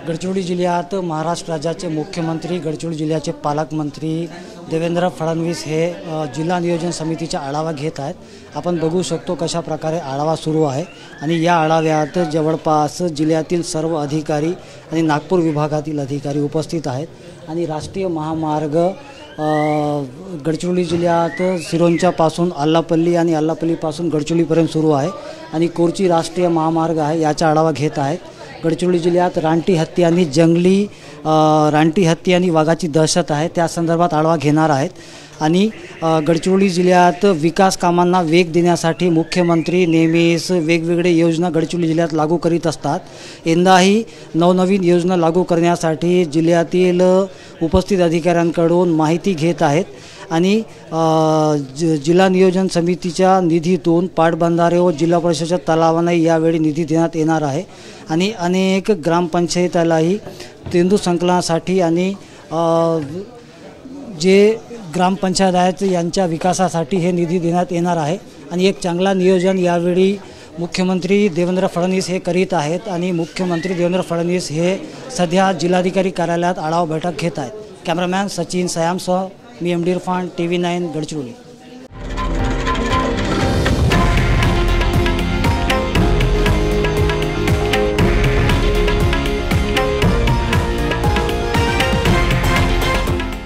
गडचिरोली जिल्ह्यात महाराष्ट्र राज्याचे मुख्यमंत्री, गडचिरोली जिल्ह्याचे पालकमंत्री देवेंद्र फडणवीस हे जिल्हा नियोजन समितीचा आढावा घेत आहेत। आपण बघू शकतो कशा प्रकारे आढावा सुरू आहे आणि या आढाव्यात जवळपास जिल्ह्यातील सर्व अधिकारी आणि नागपूर विभागातील अधिकारी उपस्थित आहेत आणि राष्ट्रीय महामार्ग गडचिरोली जिल्ह्यात सिरोंचा पासून अल्लापल्ली आणि अल्लापल्लीपासून गडचिरोलीपर्यंत सुरू आहे आणि कोरची राष्ट्रीय महामार्ग आहे याचा आढावा घेत आहेत। गडचिरोली जिल्ह्यात रानटी हत्ती आणि जंगली रानटी हत्ती आणि वाघाची दहशत आहे, त्या संदर्भात आढावा घेणार आहेत आणि गडचिरोली जिल्ह्यात विकास कामांना वेग देण्यासाठी मुख्यमंत्री नेहमीच वेगवेगळे योजना गडचिरोली जिल्ह्यात लागू करीत असतात। यंदाही नवनवीन योजना लागू करण्यासाठी जिल्ह्यातील उपस्थित अधिकाऱ्यांकडून माहिती घेत आहेत आणि जिल्हा नियोजन समितीच्या निधीतून पाटबंधारे व जिल्हा परिषदेच्या तलावांना यावेळी निधी देण्यात येणार आहे आणि अनेक ग्रामपंचायतीलाही तेंदू संकलनासाठी आणि जे ग्रामपंचायत आहेत यांच्या विकासासाठी हे निधी देण्यात येणार आहे आणि एक चांगला नियोजन यावेळी मुख्यमंत्री देवेंद्र फडणवीस हे करीत आहेत आणि मुख्यमंत्री देवेंद्र फडणवीस हे सध्या जिल्हाधिकारी कार्यालयात आढावा बैठक घेत आहेत। कॅमेरामॅन सचिन सयामसह मी MD इरफान, TV9 गडचिरोली।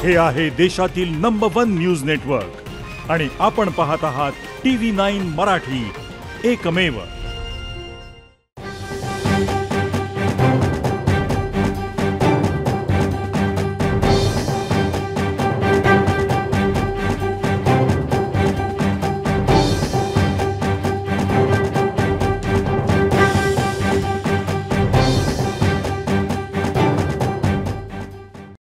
हे आहे देशातील नंबर 1 न्यूज नेटवर्क आणि आपण पाहत आहात TV9 मराठी, एकमेव।